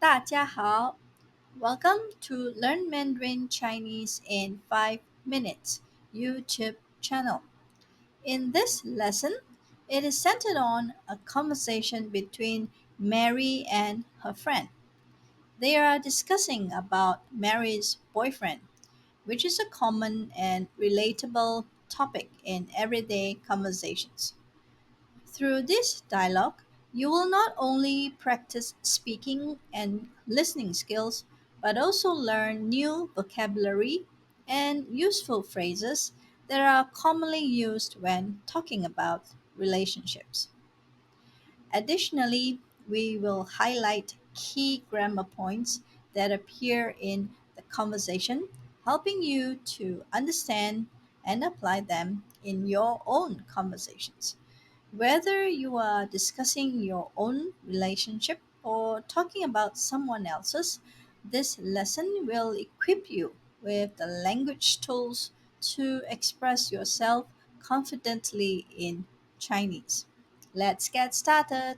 大家好 Welcome to Learn Mandarin Chinese in 5 Minutes YouTube channel. In this lesson, it is centered on a conversation between Mary and her friend. They are discussing about Mary's boyfriend, which is a common and relatable topic in everyday conversations. Through this dialogue, you will not only practice speaking and listening skills, but also learn new vocabulary and useful phrases that are commonly used when talking about relationships. Additionally, we will highlight key grammar points that appear in the conversation, helping you to understand and apply them in your own conversations. Whether you are discussing your own relationship or talking about someone else's, this lesson will equip you with the language tools to express yourself confidently in Chinese. Let's get started.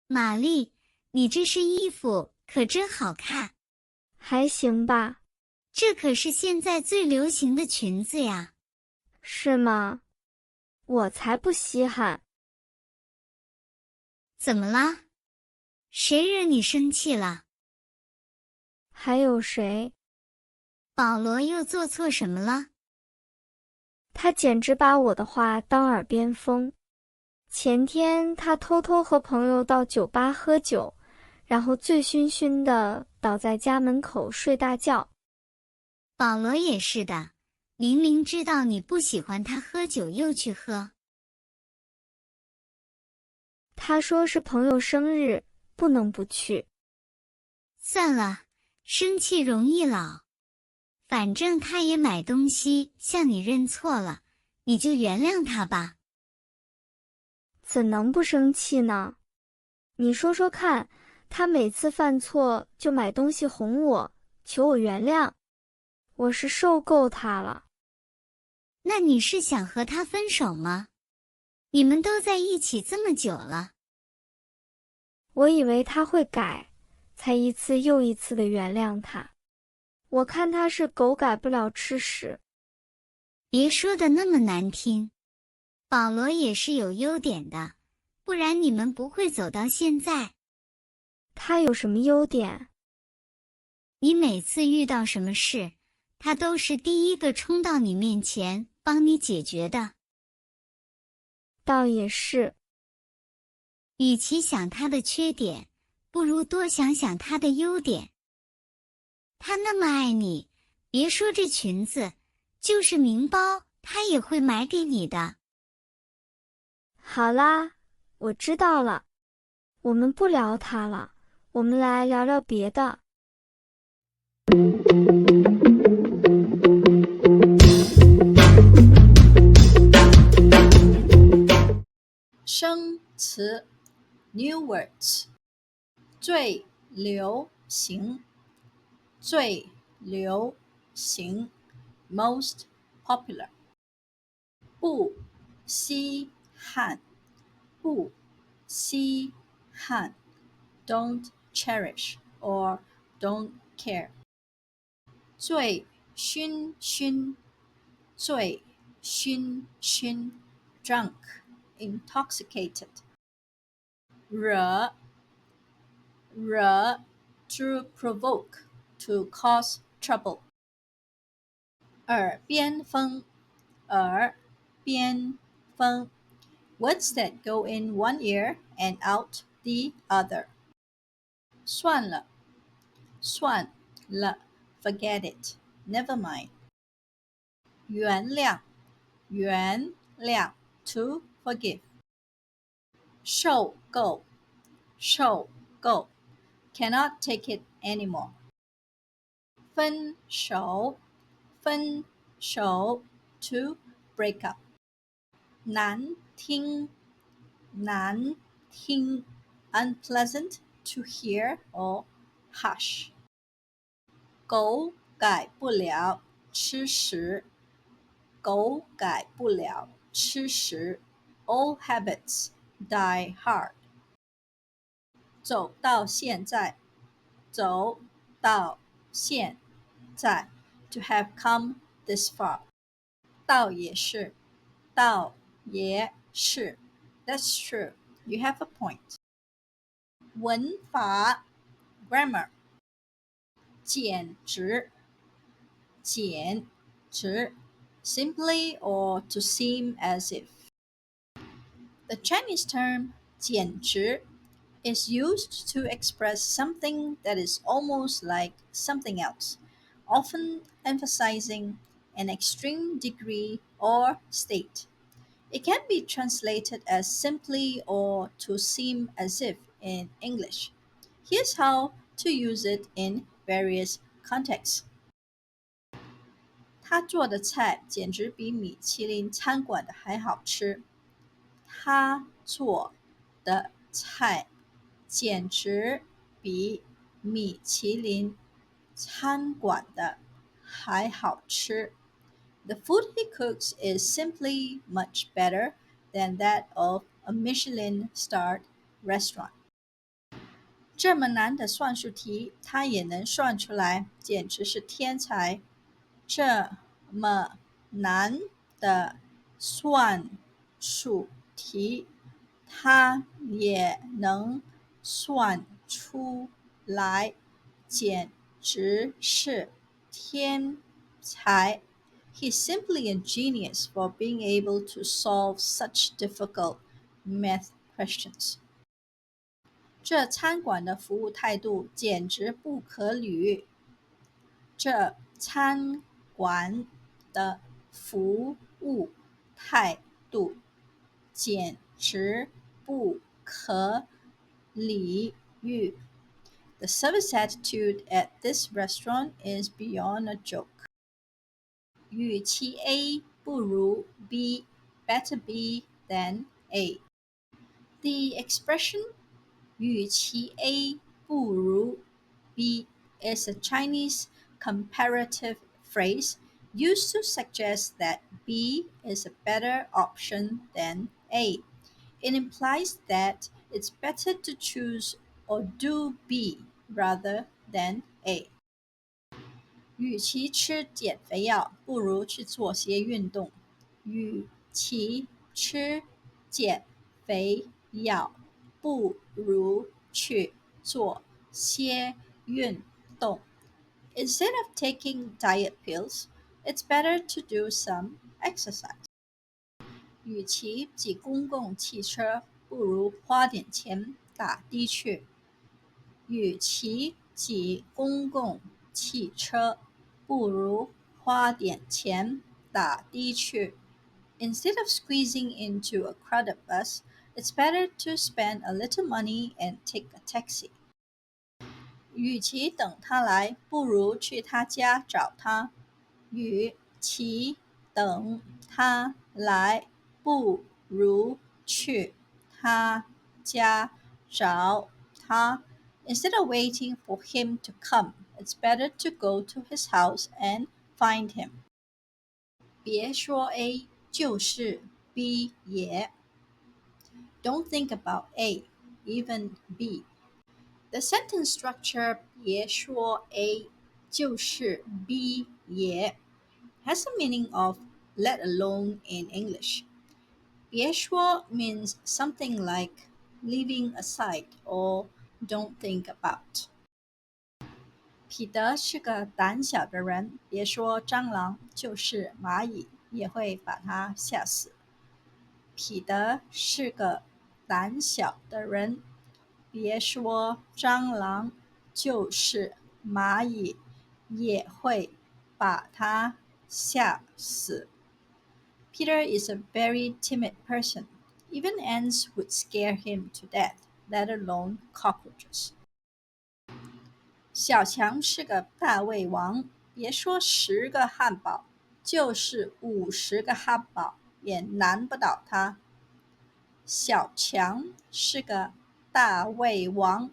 玛丽，你这身衣服可真好看，还行吧？这可是现在最流行的裙子呀。是吗？我才不稀罕。怎么啦？谁惹你生气了？还有谁？保罗又做错什么了？他简直把我的话当耳边风。前天他偷偷和朋友到酒吧喝酒，然后醉醺醺的倒在家门口睡大觉。保罗也是的，明明知道你不喜欢他喝酒又去喝。他说是朋友生日，不能不去。算了，生气容易老。反正他也买东西向你认错了，你就原谅他吧。怎能不生气呢？你说说看，他每次犯错就买东西哄我，求我原谅，我是受够他了。那你是想和他分手吗？你们都在一起这么久了。我以为他会改，才一次又一次的原谅他。我看他是狗改不了吃屎。别说的那么难听，保罗也是有优点的，不然你们不会走到现在。他有什么优点？你每次遇到什么事，他都是第一个冲到你面前帮你解决的。倒也是。与其想他的缺点，不如多想想他的优点。他那么爱你，别说这裙子，就是名包，他也会买给你的。好啦，我知道了。我们不聊他了，我们来聊聊别的。生词 New words 最流行最流行 most popular 不稀罕不稀罕 don't cherish or don't care 醉醺醺醉醺醺 drunk intoxicated 惹 to provoke to cause trouble 耳边风耳边风 words that go in one ear and out the other 算了算了 forget it never mind 原谅原谅 to forgive 受够受够 cannot take it anymore 分手分手 to break up 难听难听 unpleasant to hear or harsh 狗改不了吃屎狗改不了吃屎 All habits die hard 走到现在走到现在 to have come this far 倒也是倒也是 That's true. You have a point. 文法 grammar 简直简直 simply or to seem as if. The Chinese term 简直 is used to express something that is almost like something else, often emphasizing an extreme degree or state. It can be translated as simply or to seem as if in English. Here's how to use it in various contexts. 他做的菜简直比米其林餐馆的还好吃。他做的菜简直比米其林餐馆的还好吃。The food he cooks is simply much better than that of a Michelin-starred restaurant. 这么难的算术题，他也能算出来，简直是天才。这么难的算术题，他也能算出来，简直是天才。He's simply a genius for being able to solve such difficult math questions. 这餐馆的服务态度简直不可理。这餐馆的服务态度简直不可理喻。The service attitude at this restaurant is beyond a joke. 与其 A 不如 B, better B than A. The expression 与其 A 不如 B is a Chinese comparative phrase used to suggest that B is a better option than A. It implies that it's better to choose or do B rather than A. 与其吃减肥药，不如去做些运动。与其吃减肥药，不如去做些运动。Instead of taking diet pills, it's better to do some exercise. 与其挤公共汽车，不如花点钱打的去。与其挤公共汽车，不如花点钱打的去。Instead of squeezing into a crowded bus, it's better to spend a little money and take a taxi. 与其等他来，不如去他家找他。与其等他来，不如去他家找他。Instead of waiting for him to come, it's better to go to his house and find him. 别说 A，就是 B 也。Don't think about A, even B. The sentence structure 别说 A 就是 B 也 has the meaning of let alone in English. 别说 means something like leaving aside or don't think about. 彼得是个胆小的人，别说蟑螂，就是蚂蚁也会把他吓死。彼得是个胆小的人，别说蟑螂，就是蚂蚁也会把他吓死。Peter is a very timid person. Even ants would scare him to death, let alone cockroaches. 小强是个大胃王，别说10个汉堡，就是50个汉堡也难不倒他。小强是个大胃王，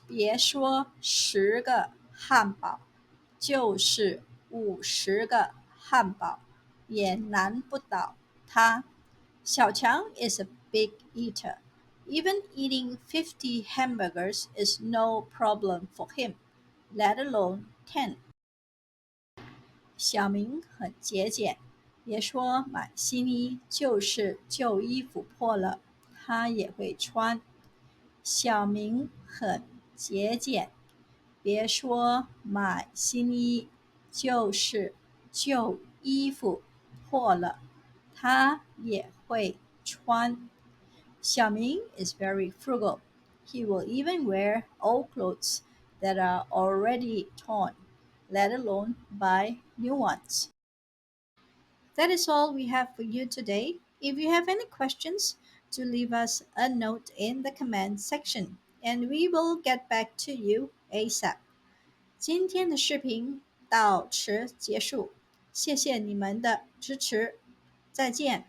别说10个汉堡，就是50个汉堡也难不倒他。小强 is a big eater. Even eating 50 hamburgers is no problem for him, let alone 10. 小明很节俭，别说买新衣，就是旧衣服破了，他也会穿。小明很节俭，别说买新衣，就是旧衣服破了，他也会穿。小明 is very frugal. He will even wear old clothes that are already torn, let alone buy new ones. That is all we have for you today. If you have any questions, do leave us a note in the comment section and we will get back to you ASAP. 今天的视频到此结束，谢谢你们的支持，再见。